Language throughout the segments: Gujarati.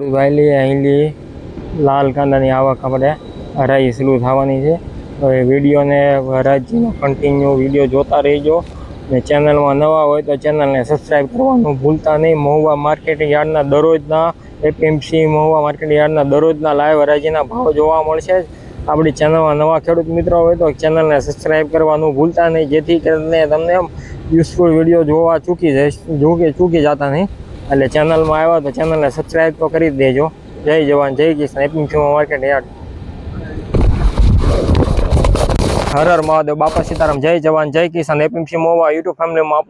વાયલી અહીંલી લાલ કાંદાની આવક આપણે હરાઈ ચાલુ થવાની છે. હવે વિડીયોને હરાજીનો કન્ટિન્યુ વિડીયો જોતા રહેજો ને ચેનલમાં નવા હોય તો ચેનલને સબસ્ક્રાઈબ કરવાનું ભૂલતા નહીં. મહુવા માર્કેટ યાર્ડના દરરોજના એપીએમસી મહુવા માર્કેટ યાર્ડના દરરોજના લાઈવ હરાજીના ભાવ જોવા મળશે. આપણી ચેનલમાં નવા ખેડૂત મિત્રો હોય તો ચેનલને સબસ્ક્રાઈબ કરવાનું ભૂલતા નહીં, જેથી કરીને તમને યુઝફુલ વિડીયો જોવા ચૂકી જતા નહીં. એટલે ચેનલમાં આવ્યા તો ચેનલને સબસ્ક્રાઈબ તો કરી દેજો. જય જવાન જય કિસાન APMC market yard. Har Har Mahadev, બાપા સીતારામ. જય જવાન જય કિસાન એપીએમસી મહુવા યુટ્યુબ ફેમિલીમાં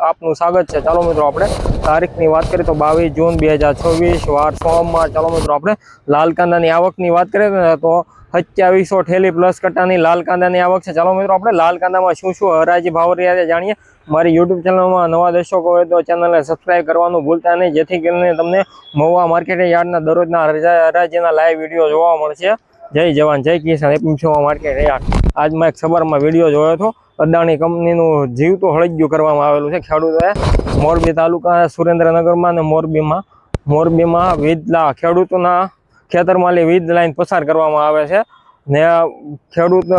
આપનું સ્વાગત છે. ચાલો મિત્રો, આપણે તારીખની વાત કરીએ તો 22 જૂન 2024 વાર સોમવાર. ચાલો મિત્રો, આપણે લાલ કાંદાની આવકની વાત કરીએ તો 2700 ઠેલી પ્લસ કટ્ટાની લાલ કાંદાની આવક છે. ચાલો મિત્રો, આપણે લાલ કાંદામાં શું હરાજી ભાવ રહ્યા છે જાણીએ. મારી યુટ્યુબ ચેનલમાં નવા દર્શકો હોય તો ચેનલને સબસ્ક્રાઈબ કરવાનું ભૂલતા નહીં, જેથી કરીને તમને મહુવા માર્કેટ યાર્ડના દરરોજના હરાજીના લાઈવ વિડીયો જોવા મળશે. જય જવાન જય કિસાન એપીએમસી માર્કેટ યાર્ડ. આજમાં એક સવારમાં વિડીયો જોયો હતો. અદાણી કંપનીનું જીવતું હળગ્યું કરવામાં આવેલું છે. ખેડૂતોએ મોરબી તાલુકા સુરેન્દ્રનગરમાં અને મોરબીમાં વીજ ખેડૂતોના ખેતરમાંથી વીજ લાઈન પસાર કરવામાં આવે છે ને ખેડૂત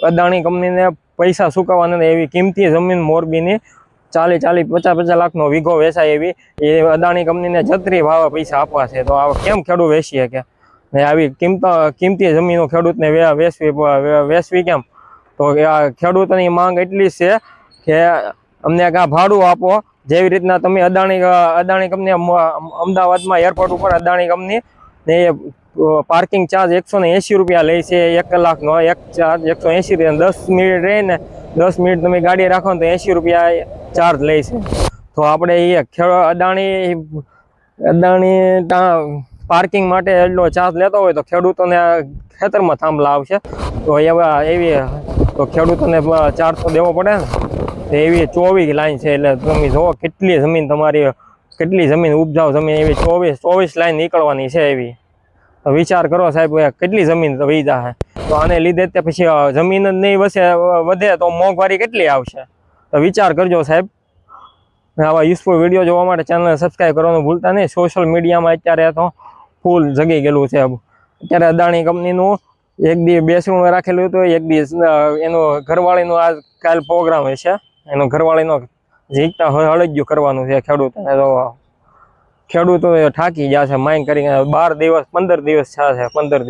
અદાણી કંપનીને પૈસા ચૂકવવાના એવી કિંમતી જમીન મોરબીની 40-50 લાખનો વીઘો વેચાય એવી એ અદાણી કંપનીને જતરી ભાવે પૈસા આપવા છે. તો આ કેમ ખેડૂત વેચી શકે ને આવી કિંમતી જમીનો ખેડૂતને વેચવી કેમ? તો આ ખેડૂતોની માંગ એટલી છે કે અમને કાં ભાડું આપો. જેવી રીતના તમે અદાણી કંપની અમદાવાદમાં એરપોર્ટ ઉપર અદાણી કંપની ને પાર્કિંગ ચાર્જ 180 રૂપિયા લે છે. 1 કલાકનો એક ચાર્જ 180 રૂપિયા. 10 મિનિટ રહીને 10 મિનિટ તમે ગાડી રાખો ને તો 80 રૂપિયા ચાર્જ લે છે. તો આપણે એ અદાણી પાર્કિંગ માટે એટલો ચાર્જ લેતો હોય તો ખેડૂતોને ખેતરમાં થાંભલા આવશે. તો તો ખેડૂતોને ચાર્જ તો દેવો પડે ને. તો એવી 24 લાઈન છે. એટલે તમે જુઓ કેટલી જમીન ઉપજાઉ જમીન એવી 24 લાઈન નીકળવાની છે એવી. તો વિચાર કરો સાહેબ, કેટલી જમીન તો વહી જાય. તો આને લીધે તે પછી જમીન જ નહીં વધે તો મોંઘવારી કેટલી આવશે? તો વિચાર કરજો સાહેબ. આવા યુઝફુલ વિડીયો જોવા માટે ચેનલને સબસ્ક્રાઈબ કરવાનું ભૂલતા નહીં. સોશિયલ મીડિયામાં અત્યારે તો ફૂલ જગી ગયેલું છે. અત્યારે અદાણી કંપનીનું એક દી બેસણું રાખેલું હતું, એક દિવસ એનો ઘરવાળીનો આ કાલ પ્રોગ્રામ હશે. એનો ઘરવાળીનો જીતતા હળગ્યું કરવાનું છે ખેડૂતોને. તો ખેડૂતો થાકી જશે માંગ કરીને. 12 દિવસ 15 દિવસ થશે. 15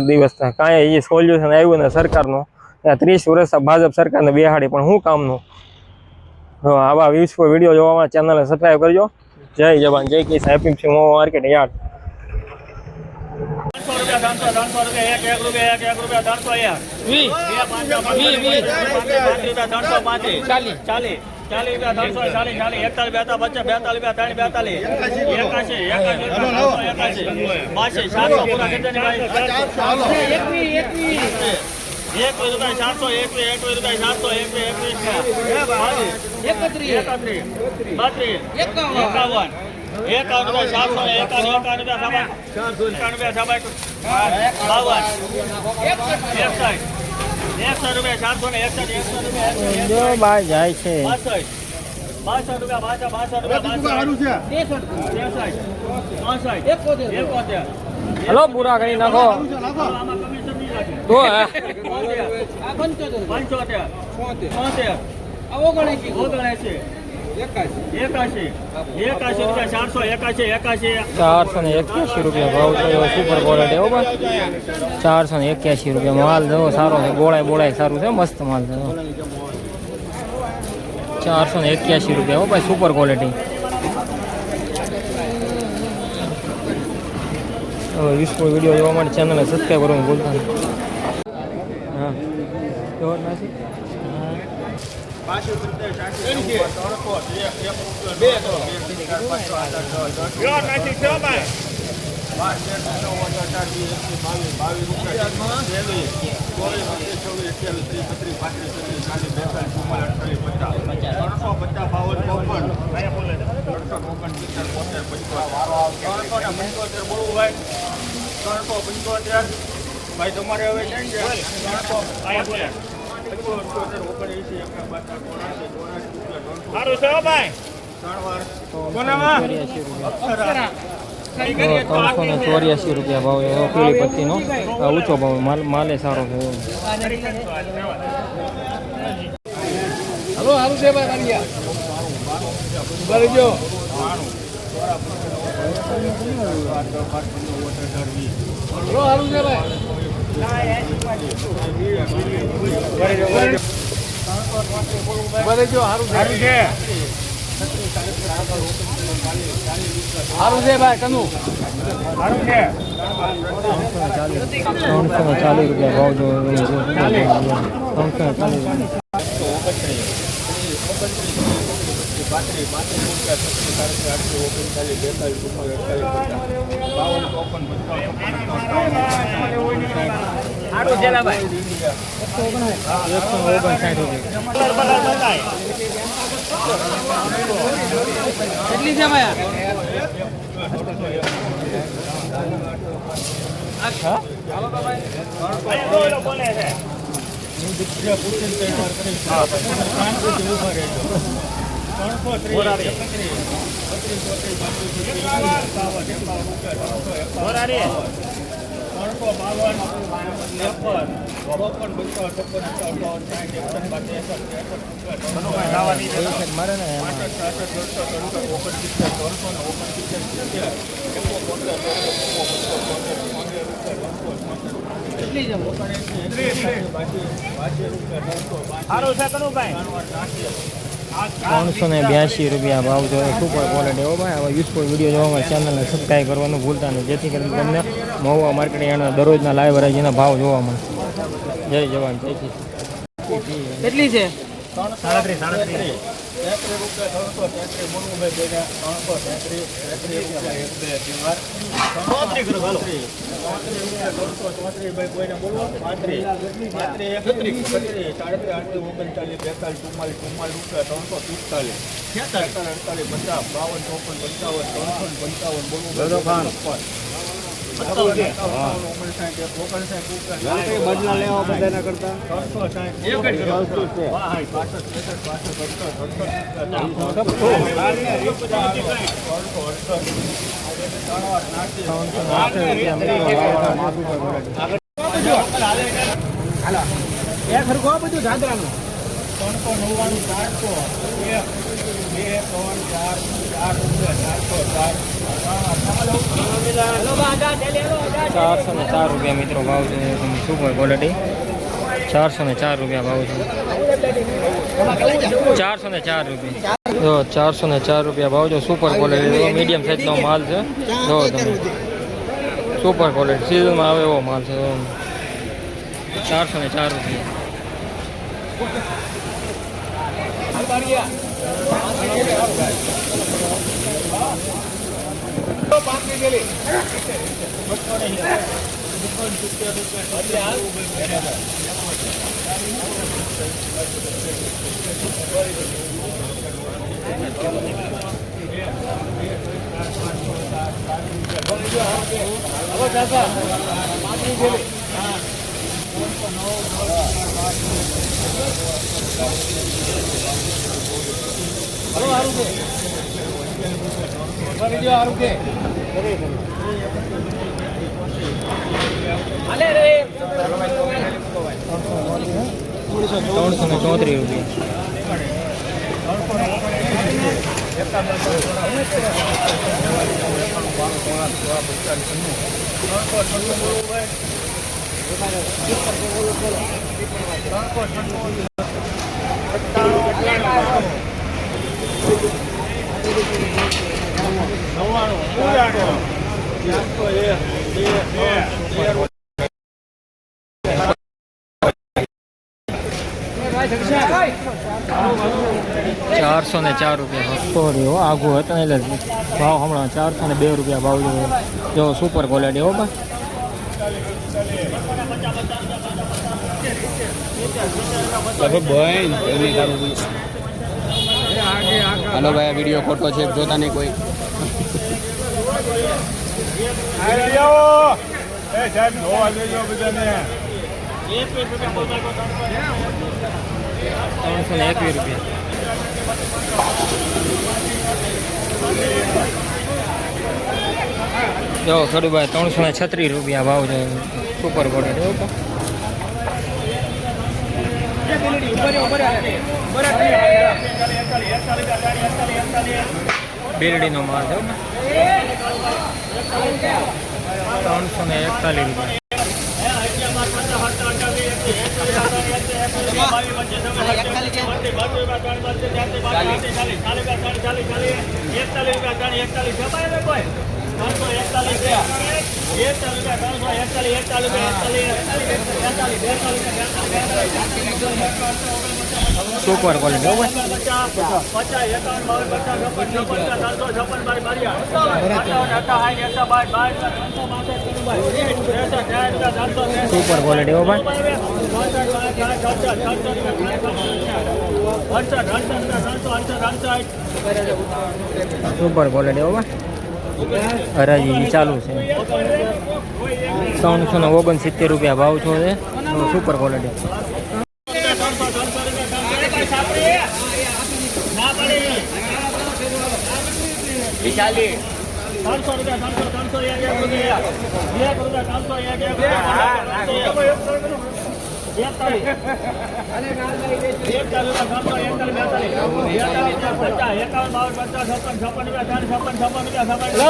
દિવસ કાંઈ એ સોલ્યુશન આવ્યું ને સરકારનું. 30 વર્ષ ભાજપ સરકારને બેહાડી, પણ શું કામનું? આવા યુઝફુલ વિડીયો જોવા માટે ચેનલને સબસ્ક્રાઈબ કરજો. જય જવાન જય કિસાન એપીએમસી મહુવા માર્કેટ યાર્ડ. 300 રૂપિયા 1 રૂપિયા 1 રૂપિયા 300 જાય છે. હલો, પૂરા કરી નાખો. ₹481 ભાવ થયો. સુપર ક્વોલિટી હો ભાઈ. 481 રૂપિયા. માલ જવો સારો છે. બોળાય સારું છે. મસ્ત માલ છે. 481 રૂપિયા હો ભાઈ. Super quality. હવે યુઝફુલ વિડીયો જોવા માટે ચેનલને સબસ્ક્રાઈબ કરવાનું ભૂલતા નહીં. હા, ભાઈ તમારે હવે સારું છે ભાઈ. 384 રૂપિયા ભાવ છે પીળી પત્તીનો ઊંચો ભાવ માલે સારો છે હલો હારું છે ભાઈ મારિયા બરજો હલો હારું છે ભાઈ બરજો હારું છે હારું છે ભાઈ કનુ હારું છે 340 રૂપિયા ભાવ જો 340 કેટલી છે ભાઈ સારું છે કનુભાઈ 382 રૂપિયા ભાવ જો સુપર ક્વોલિટી હો ભાઈ હવે યુઝફુલ વિડીયો જોવા માટે ચેનલને સબસ્ક્રાઈબ કરવાનું ભૂલતા નહીં જેથી કરીને તમને મહુવા માર્કેટ યાર્ડના દરરોજના લાઈવ હરાજીના ભાવ જોવા મળે જય જવાન જય કિસાન કેટલી છે 37 બદલા લેવા બધાના કરતા બધું જાદરાનું 404 રૂપિયા મિત્રો ભાવ છે સુપર ક્વોલિટી 404 રૂપિયા ભાવ છે 404 રૂપિયા જો 404 રૂપિયા ભાવ જો સુપર ક્વોલિટી મીડિયમ સાઈઝનો માલ છે જો તમે સુપર ક્વોલિટી સિઝનમાં આવે એવો માલ છે 404 રૂપિયા હારું કે 334 રૂપિયા ચારસો ને 4 રૂપિયા સોરી હો આઘું હતા એટલે ભાવ હમણાં 402 રૂપિયા ભાવ જો સુપર ક્વોલિટી હો ભાઈ હાલો ભાઈ વિડીયો ખોટો છે જોતા નહીં કોઈ 321 રૂપિયા જો ખડુભાઈ 336 રૂપિયા ભાવ છે સુપર ક્વોલિટી ઓકે બેરડીનો માલ છે 341 રૂપિયા સુપર ક્વોલિટી સુપર ક્વોલિટી હો ભાઈ સુપર ક્વોલિટી હો ભાઈ હરાજી ચાલુ છે 369 રૂપિયા ભાવ છો છે સુપર ક્વોલિટી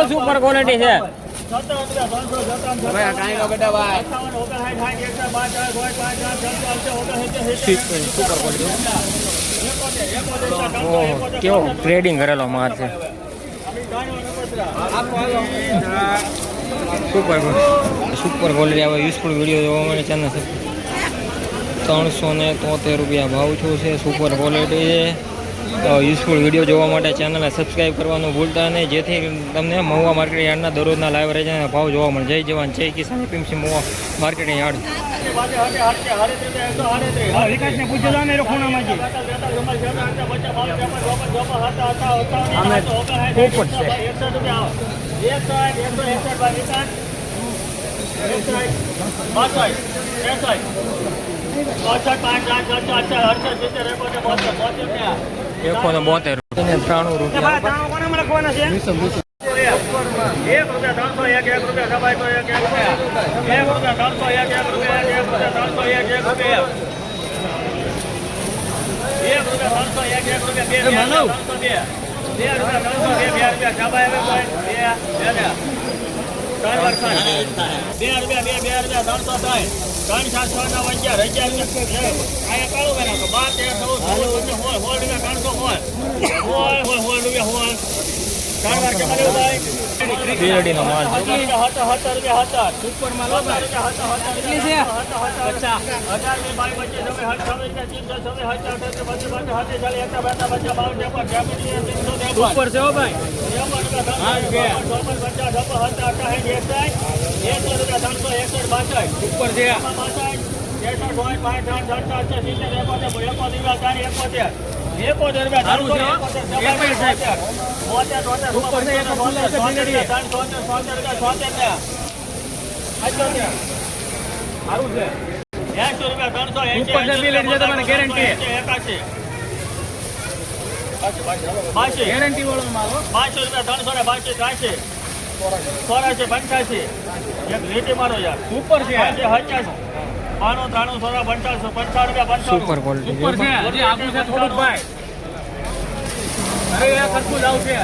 સુપર ક્વોલિટી છે કેવો ટ્રેડિંગ કરેલો માલ છે સુપર ક્વોલિટી આવે યુઝફુલ વિડીયો જોવા માટે ચેનલ છે 373 રૂપિયા ભાવ છું છે સુપર ક્વોલિટી છે યુઝફુલ વિડીયો જોવા માટે ચેનલને સબસ્ક્રાઈબ કરવાનું ભૂલતા નહીં જેથી તમને મહુવા માર્કેટ યાર્ડના દરરોજના લાઈવ રેજના ભાવ જોવા મળે જય જવાન જય કિસાન એપીએમસી મહુવા માર્કેટ યાર્ડ વિકાસને પૂછ્યો ને ખૂણામાં ₹172 બેરડીનો માલ સુપર માલ ઉપર છે હો ભાઈ ઉપર છે ગેરંટી વાળો માલ ₹582 ₹382 85 એક રેટી મારો યાર ઉપર છે 85 સુપર ક્વોલિટી ઉપર છે હજી આગળ છે થોડુંક ભાઈ અરે એ ખર્ચું લાવ છે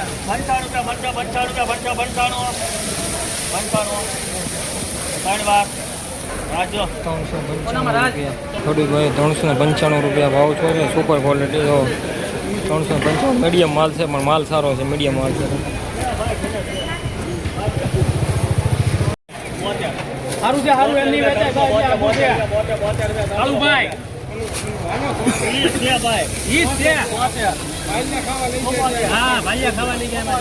રાજો 395 રૂપિયા ભાવ છો છે સુપર ક્વોલિટી 395 મીડિયમ માલ છે પણ માલ સારો છે મીડિયમ માલ છે સારું છે સારું એમની વેચાય સારું ભાઈ હા ભાઈ ખાવા લઈ ગયા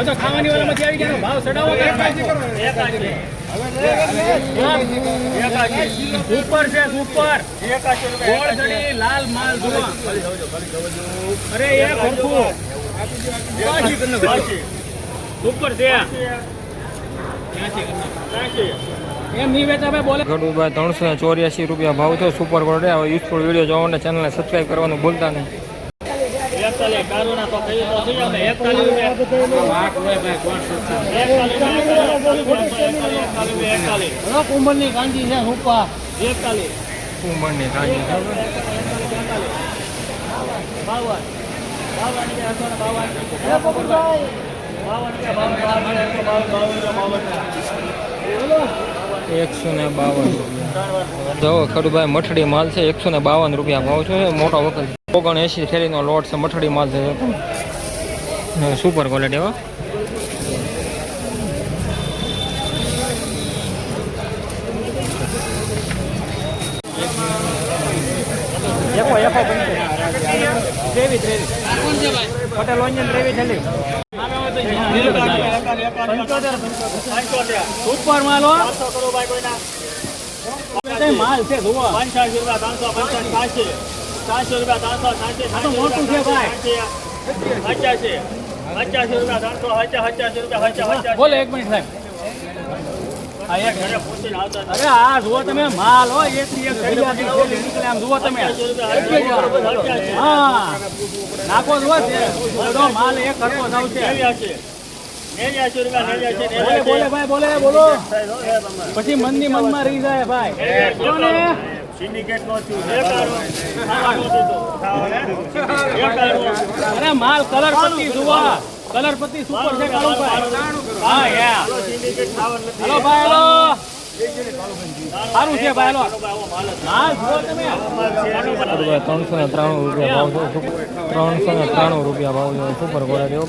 તો ખાવાની વાળામાંથી આવી ગયા ભાવ ચડાવો સુપર છે સુપર લાલ માલ અરે એક હરખું સુપર છે એમ નહીં વેચા ભાઈ બોલે ગડુભાઈ 384 રૂપિયા ભાવ છે સુપર ક્વોલિટી હવે યુઝફુલ વિડીયો જોવા માટે ચેનલને સબસ્ક્રાઈબ કરવાનું ભૂલતા નહીં 41 કારુના તો કઈ તો થઈ અમે 41 રૂપિયા કુંભરની ગાંધી છે રૂપા 41 કુંભરની કાંજી બાવન એકસો ને 52 જો ખડુભાઈ મઠડી માલ છે 152 રૂપિયા ભાવ છે મોટો વખત 79 થેલીનો લોટ છે મઠડી માલ છે સુપર ક્વોલિટી હો પટેલ ઓનિયન ગ્રેવી થેલી સુપર માલ માલ છે 85 રૂપિયા 385 400 રૂપિયા 380 મોટું છે ભાઈ 85 રૂપિયા 380 રૂપિયા બોલે 1 મિનિટ સાહેબ અરે આ જુઓ તમે માલ હો એક થી એક તૈયારી થેલી નીકળે આમ જુઓ તમે હા નાખો જુઓ બધો માલ એક હરકો જાવ છે 89 રૂપિયા બોલે ભાઈ બોલે બોલો પછી મનની મનમાં રહી જાય ભાઈ સિન્ડિકેટ નો અરે માલ કલર પટ્ટી જુઓ કલર પટ્ટી સુપર છે કાળુભાઈ હા યાર હાલો ભાઈ હાલો સારું છે ભાઈ હાલો માલ જુઓ તમે 393 રૂપિયા ભાવ છે 393 રૂપિયા ભાવ છે સુપર ક્વોલિટી હો